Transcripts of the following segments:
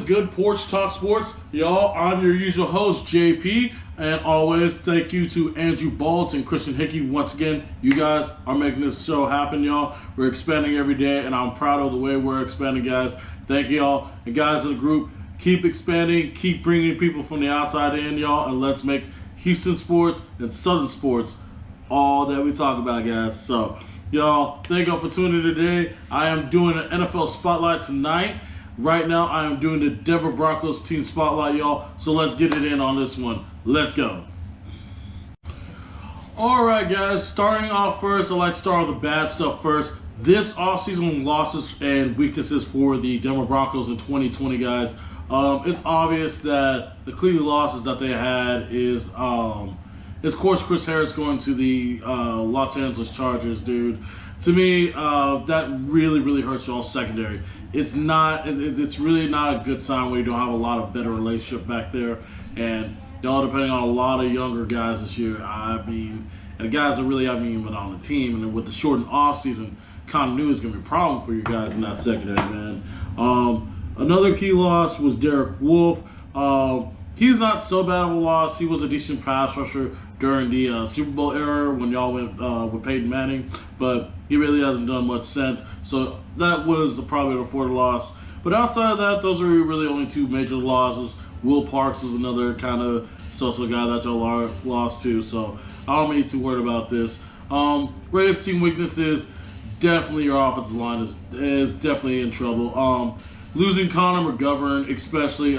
good, Porch Talk Sports? Y'all, I'm your usual host, JP, and always thank you to Andrew Baltz and Christian Hickey. Once again, you guys are making this show happen, y'all. We're expanding every day, and I'm proud of the way we're expanding, guys. Thank you, y'all. And guys in the group, keep expanding, keep bringing people from the outside in, y'all, and let's make Houston sports and Southern sports all that we talk about, guys. So, y'all, thank y'all for tuning in today. I am doing an NFL Spotlight tonight. Right now, I am doing the Denver Broncos team spotlight, y'all. So let's get it in on this one. Let's go. All right, guys. Starting off first, I like to start with the bad stuff first. This offseason losses and weaknesses for the Denver Broncos in 2020, guys. It's obvious that the Cleveland losses that they had is, of course, Chris Harris going to the Los Angeles Chargers, dude. To me, that really hurts y'all secondary. It's really not a good sign when you don't have a lot of better relationship back there, and y'all depending on a lot of younger guys this year. I mean, and guys that really haven't even been on the team, and with the shortened offseason, continuity is going to be a problem for you guys in that secondary, man. Another key loss was Derek Wolfe. He's not so bad of a loss. He was a decent pass rusher during the Super Bowl era when y'all went with Peyton Manning, but he really hasn't done much since. So that was probably an afforded loss. But outside of that, those are really only two major losses. Will Parks was another kind of so-so guy that y'all lost to, so I don't need to worry about this. Raiders team weaknesses, definitely your offensive line is definitely in trouble. Losing Connor McGovern, especially,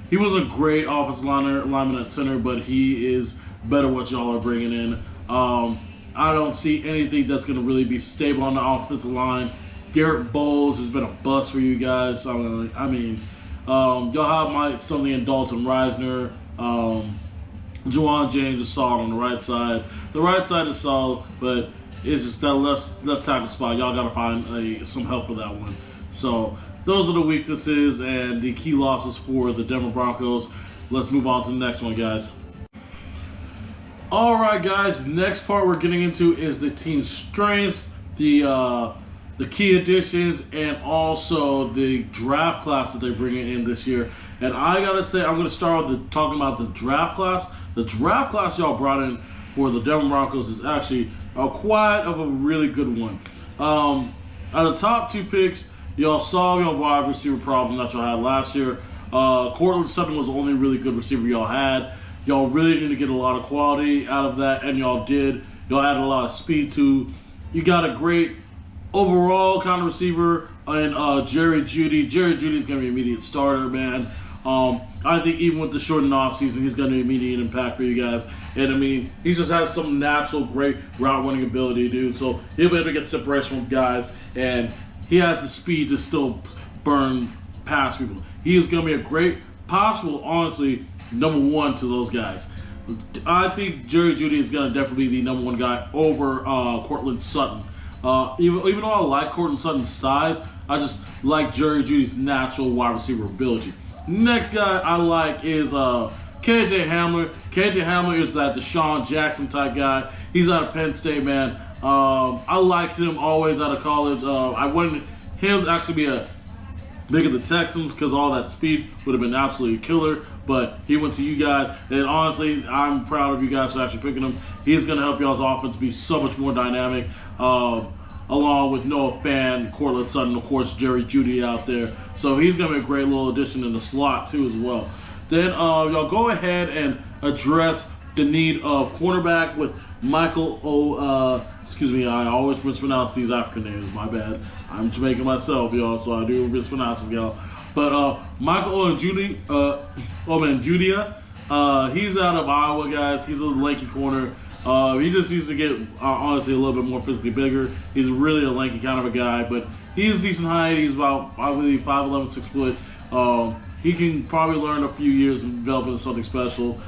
he was a great offensive lineman at center, but he is better what y'all are bringing in. I don't see anything that's going to really be stable on the offensive line. Garrett Bowles has been a bust for you guys. Y'all have something in Dalton Reisner. Juwan James is solid on the right side. The right side is solid, but it's just that left tackle spot. Y'all got to find some help for that one. So those are the weaknesses and the key losses for the Denver Broncos. Let's move on to the next one, guys. All right, guys. Next part we're getting into is the team's strengths, the key additions, and also the draft class that they're bringing in this year. And I gotta say, I'm gonna start with talking about the draft class. The draft class y'all brought in for the Denver Broncos is actually quite of a really good one. Out of the top two picks, y'all saw your wide receiver problem that y'all had last year. Cortland Sutton was the only really good receiver y'all had. Y'all really need to get a lot of quality out of that, and y'all did. Y'all added a lot of speed too. You got a great overall kind of receiver in Jerry Jeudy. Jerry Jeudy's going to be an immediate starter, man. I think even with the shortened offseason, he's going to be an immediate impact for you guys. And, I mean, he just has some natural great route-running ability, dude. So he'll be able to get separation from guys, and he has the speed to still burn past people. He is going to be a great, possible, honestly, number one to those guys. I think Jerry Jeudy is going to definitely be the number one guy over Cortland Sutton. Even though I like Cortland Sutton's size, I just like Jerry Jeudy's natural wide receiver ability. Next guy I like is KJ Hamler. KJ Hamler is that Deshaun Jackson type guy. He's out of Penn State, man. I liked him always out of college. I wanted him to actually be a big of the Texans because all that speed would have been absolutely killer. But he went to you guys, and honestly, I'm proud of you guys for actually picking him. He's going to help y'all's offense be so much more dynamic. Along with Noah Fan, Cortland Sutton, of course, Jerry Jeudy out there. So he's going to be a great little addition in the slot, too, as well. Then y'all go ahead and address the need of cornerback with Michael I always mispronounce these African names, my bad. I'm Jamaican myself, y'all, so I do mispronounce them, y'all. But Michael Judia, he's out of Iowa, guys. He's a lanky corner. He just needs to get, honestly, a little bit more physically bigger. He's really a lanky kind of a guy, but he's decent height. He's about, I believe, 5'11", 6 foot. He can probably learn a few years and develop into something special.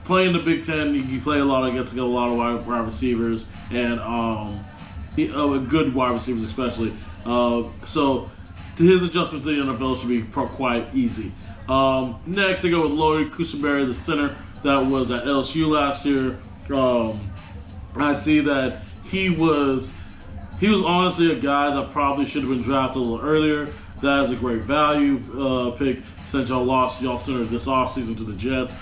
Playing the Big Ten, he can play a lot against a lot of wide receivers, and good wide receivers especially. So his adjustment to the NFL should be quite easy. Next, they go with Lloyd Cushenberry, the center that was at LSU last year. I see that he was honestly a guy that probably should have been drafted a little earlier. that is a great value pick since y'all lost y'all center this offseason to the Jets.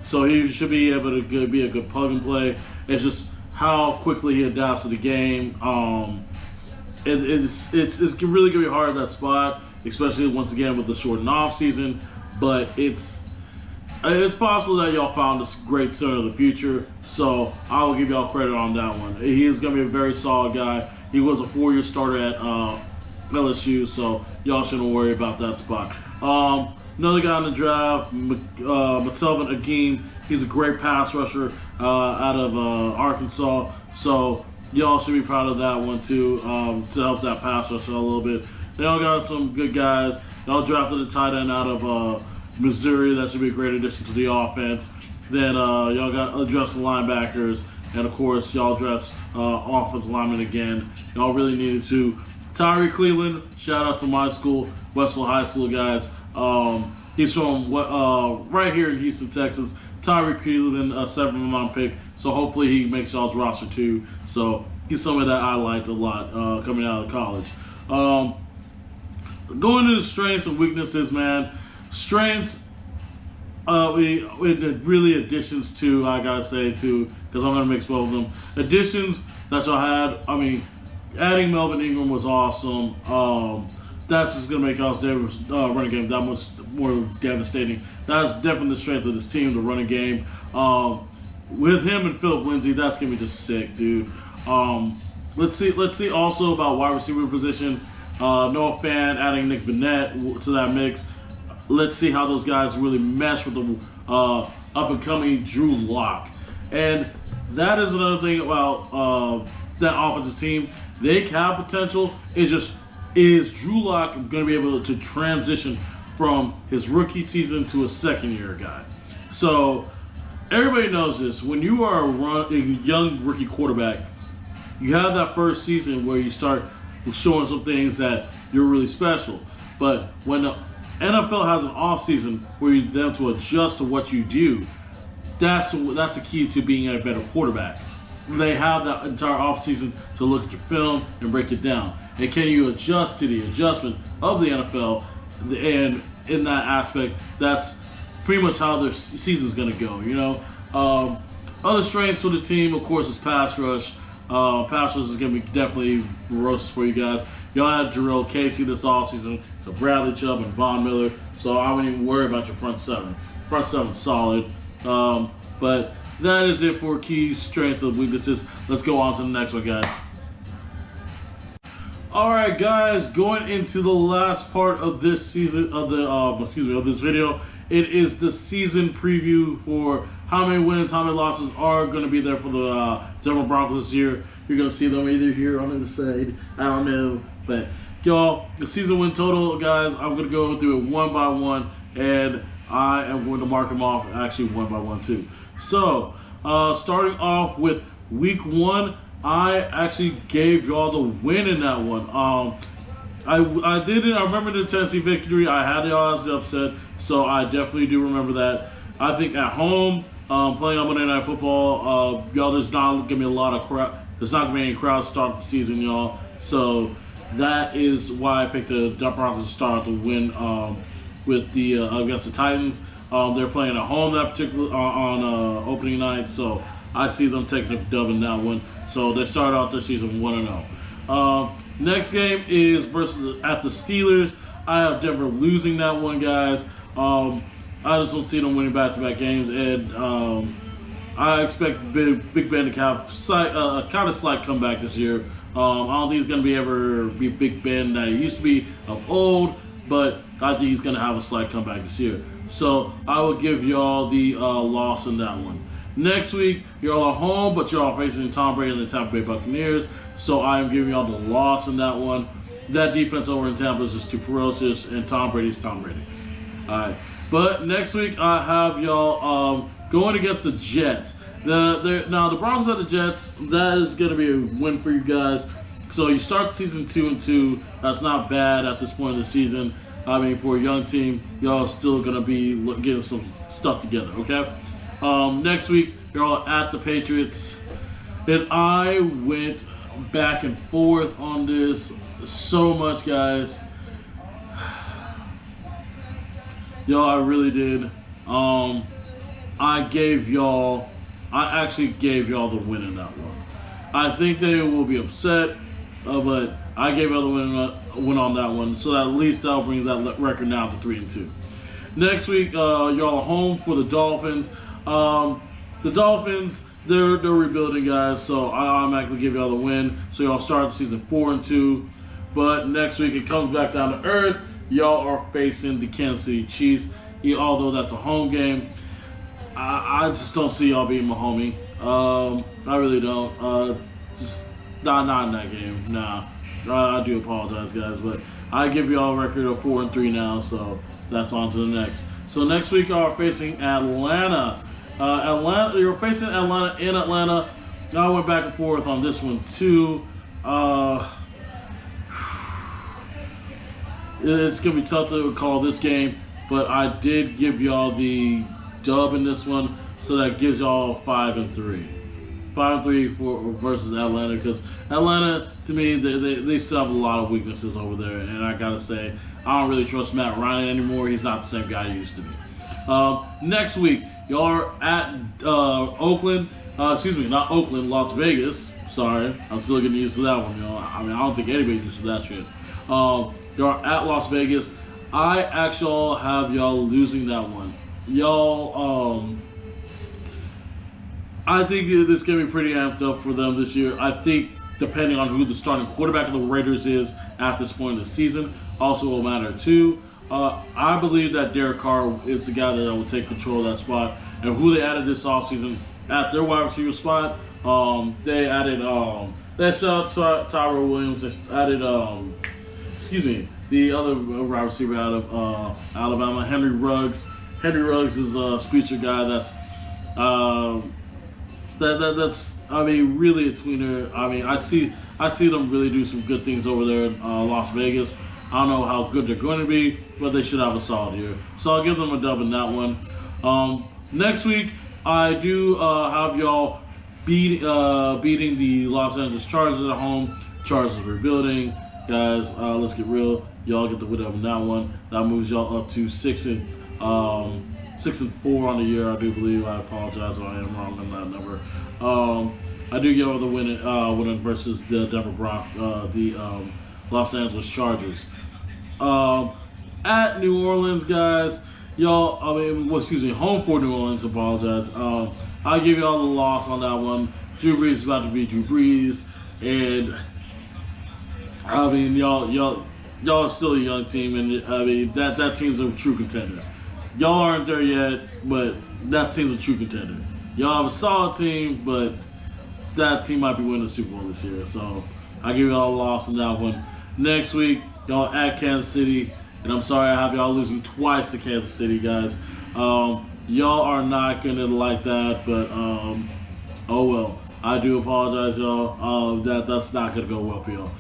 So he should be able to be a good plug and play. It's just how quickly he adapts to the game. It's really gonna be hard at that spot, especially once again with the shortened off season. But it's possible that y'all found this great center of the future. So I will give y'all credit on that one. He is gonna be a very solid guy. He was a 4-year starter at LSU, so y'all shouldn't worry about that spot. Another guy in the draft, Matelvin Agim. He's a great pass rusher out of Arkansas, so y'all should be proud of that one too, to help that pass rusher a little bit. Y'all got some good guys. Y'all drafted a tight end out of Missouri. That should be a great addition to the offense. Then y'all got addressed linebackers, and of course y'all addressed offensive linemen again. Y'all really needed to. Tyree Cleveland, shout out to my school, Westville High School guys. He's from right here in Houston, Texas. Tyree Cleveland, a 7th-round pick, so hopefully he makes y'all's roster too. So he's somebody that I liked a lot coming out of college. Going into the strengths and weaknesses, man. Strengths, we really additions to, I gotta say too, because I'm gonna mix both of them. Additions that y'all had, I mean, adding Melvin Ingram was awesome. That's just gonna make y'all's running game that much more devastating. That's definitely the strength of this team, the running game. With him and Philip Lindsay, that's gonna be just sick, dude. Let's see also about wide receiver position. Noah Fan adding Nick Bennett to that mix. Let's see how those guys really mesh with the up-and-coming Drew Lock. And that is another thing about that offensive team. They have potential. Is Drew Lock going to be able to transition from his rookie season to a second-year guy? So everybody knows this. When you are a young rookie quarterback, you have that first season where you start showing some things that you're really special. But when the NFL has an off season for them to adjust to what you do, that's the key to being a better quarterback. They have that entire off season to look at your film and break it down. And can you adjust to the adjustment of the NFL? And in that aspect, that's pretty much how their season's going to go. You know, other strengths for the team, of course, is pass rush. Pass rush is going to be definitely ferocious for you guys. Y'all had Jarrell Casey this offseason, so Bradley Chubb and Von Miller. So I wouldn't even worry about your front seven. Front seven's solid. But that is it for key strengths and weaknesses. Let's go on to the next one, guys. All right, guys, going into the last part of this season of the of this video, it is the season preview for how many wins, how many losses are going to be there for the Denver Broncos this year. You're going to see them either here on the side, I don't know, but y'all, the season win total, guys, I'm going to go through it one by one, and I am going to mark them off actually one by one too. So, starting off with week 1. I actually gave y'all the win in that one. I did it. I remember the Tennessee victory. I had y'all as the upset, so I definitely do remember that. I think at home, playing on Monday Night Football, y'all, there's not gonna be a lot of crowd. There's not gonna be any crowd start the season, y'all. So that is why I picked the Broncos to start the win with the against the Titans. They're playing at home that particular on opening night, so I see them taking a dub in that one. So they start out their season 1-0. Next game is at the Steelers. I have Denver losing that one, guys. I just don't see them winning back-to-back games, and I expect Big Ben to have a kind of slight comeback this year. I don't think he's going to be Big Ben that he used to be of old, but I think he's going to have a slight comeback this year. So I will give y'all the loss in that one. Next week, you're all at home, but you're all facing Tom Brady and the Tampa Bay Buccaneers. So I am giving y'all the loss in that one. That defense over in Tampa is just too ferocious, and Tom Brady's Tom Brady. All right. But next week, I have y'all going against the Jets. Now, the Broncos at the Jets, that is going to be a win for you guys. So you start the season 2-2. That's not bad at this point in the season. I mean, for a young team, y'all still going to be getting some stuff together, okay? Next week, you're all at the Patriots. And I went back and forth on this so much, guys. Yo, I really did. I gave y'all. I actually gave y'all the win in that one. I think they will be upset, but I gave y'all the win on that one. So at least that'll bring that record now to 3-2. Next week, y'all are home for the Dolphins. The Dolphins, they're rebuilding, guys. So I automatically give y'all the win. So y'all start the season 4-2. But next week it comes back down to earth. Y'all are facing the Kansas City Chiefs. Although that's a home game, I just don't see y'all being my homie. I really don't. Just not in that game. Nah. I do apologize, guys, but I give y'all a record of 4-3 now. So that's on to the next. So next week y'all are facing Atlanta. You're facing Atlanta in Atlanta. I went back and forth on this one too. It's going to be tough to call this game, but I did give y'all the dub in this one, so that gives y'all 5-3. 5-3 versus Atlanta, because Atlanta, to me, they still have a lot of weaknesses over there, and I got to say, I don't really trust Matt Ryan anymore. He's not the same guy he used to be. Next week, y'all are at Oakland. Not Oakland, Las Vegas. Sorry, I'm still getting used to that one, y'all. I mean, I don't think anybody's used to that shit. Y'all at Las Vegas. I actually have y'all losing that one. Y'all, I think it's going to be pretty amped up for them this year. I think depending on who the starting quarterback of the Raiders is at this point in the season also will matter too. I believe that Derek Carr is the guy that will take control of that spot. And who they added this offseason at their wide receiver spot, they added, they set up Tyrell Williams. They added, the other wide receiver out of Alabama, Henry Ruggs. Henry Ruggs is a speedster guy that's really a tweener. I mean, I see them really do some good things over there in Las Vegas. I don't know how good they're going to be, but they should have a solid year. So I'll give them a dub in that one. Next week, I do have y'all beating the Los Angeles Chargers at home. Chargers are rebuilding. Guys, let's get real. Y'all get the win in that one. That moves y'all up to 6-4 on the year, I do believe. I apologize if I am wrong on that number. I do give y'all the win versus the Denver Broncos, the Los Angeles Chargers. At New Orleans, guys, y'all. Home for New Orleans. Apologize. I give y'all the loss on that one. Drew Brees is about to be Drew Brees, and I mean, y'all are still a young team, and I mean that team's a true contender. Y'all aren't there yet, but that team's a true contender. Y'all have a solid team, but that team might be winning the Super Bowl this year. So I give y'all a loss on that one. Next week, y'all at Kansas City, and I'm sorry I have y'all losing twice to Kansas City, guys. Y'all are not gonna like that, but oh well. I do apologize, y'all. That's not gonna go well for y'all.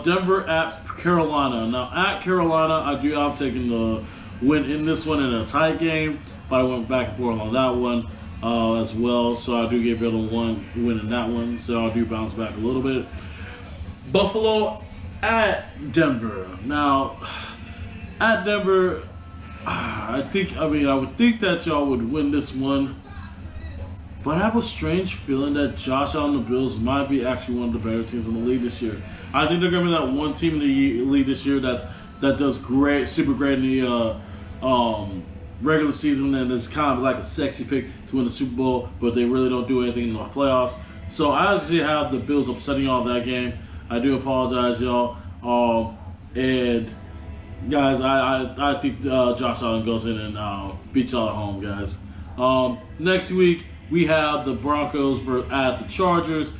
Denver at Carolina. Now at Carolina, I do have taken the win in this one in a tight game, but I went back and forth on that one as well. So I do give y'all the one win in that one. So I do bounce back a little bit. Buffalo at Denver. Now at Denver, I would think that y'all would win this one. But I have a strange feeling that Josh Allen and the Bills might be actually one of the better teams in the league this year. I think they're going to be that one team in the league this year that does great, super great in the regular season, and it's kind of like a sexy pick to win the Super Bowl, but they really don't do anything in the playoffs. So I actually have the Bills upsetting y'all that game. I do apologize, y'all. And guys, I think Josh Allen goes in and beats y'all at home, guys. Next week, we have the Broncos at the Chargers.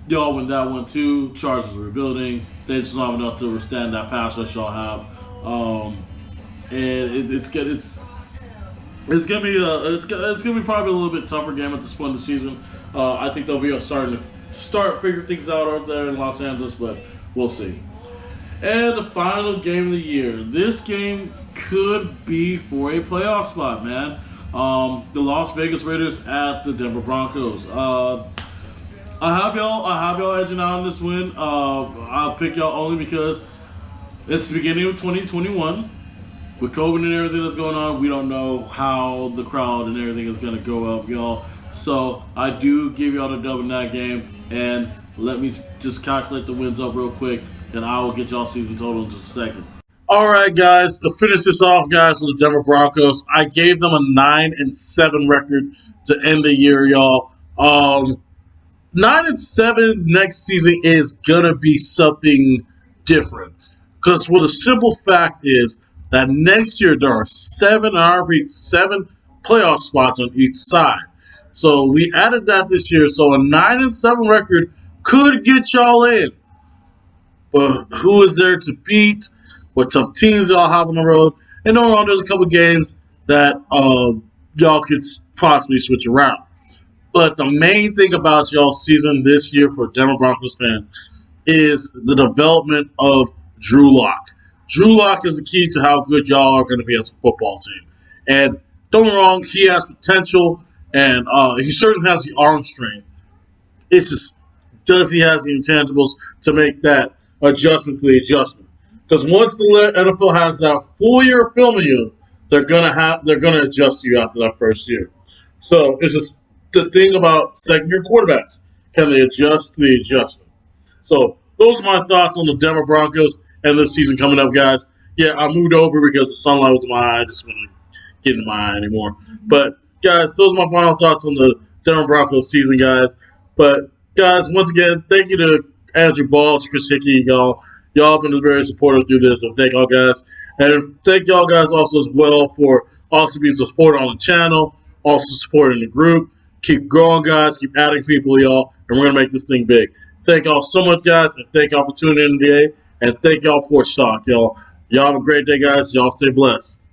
Y'all win that one too. Chargers are rebuilding. They just don't have enough to withstand that pass rush y'all have. And it's gonna be probably a little bit tougher game at this point in the season. I think they'll be starting to figure things out out there in Los Angeles, but we'll see. And the final game of the year. This game could be for a playoff spot, man. The Las Vegas Raiders at the Denver Broncos. I have y'all edging out in this win. I'll pick y'all only because it's the beginning of 2021. with COVID and everything that's going on, we don't know how the crowd and everything is going to go up, y'all. So I do give y'all the dub in that game, and let me just calculate the wins up real quick, and I will get y'all season total in just a second. All right, guys. To finish this off, guys, with the Denver Broncos, I gave them a 9-7 record to end the year, y'all. 9-7 next season is gonna be something different. Because what the simple fact is that next year there are seven playoff spots on each side. So we added that this year. So a 9-7 record could get y'all in. But who is there to beat? What tough teams y'all have on the road? And on there's a couple games that y'all could possibly switch around. But the main thing about y'all's season this year for Denver Broncos fans is the development of Drew Lock. Drew Lock is the key to how good y'all are going to be as a football team. And don't get me wrong, he has potential, and he certainly has the arm strength. It's just, does he have the intangibles to make that adjustment to the adjustment? Because once the NFL has that full year of film of you, they're gonna adjust to you after that first year. So it's just the thing about second year quarterbacks. Can they adjust to the adjustment? So those are my thoughts on the Denver Broncos and this season coming up, guys. Yeah, I moved over because the sunlight was in my eye. I just want to get in my eye anymore. But guys, those are my final thoughts on the Denver Broncos season, guys. But guys, once again, thank you to Andrew Ball, to Chris Hickey, y'all. Y'all have been very supportive through this, so thank y'all guys. And thank y'all guys also as well for also being supported on the channel, also supporting the group. Keep growing, guys. Keep adding people, y'all. And we're going to make this thing big. Thank y'all so much, guys. And thank y'all for tuning in today. And thank y'all, Porch Talk, y'all. Y'all have a great day, guys. Y'all stay blessed.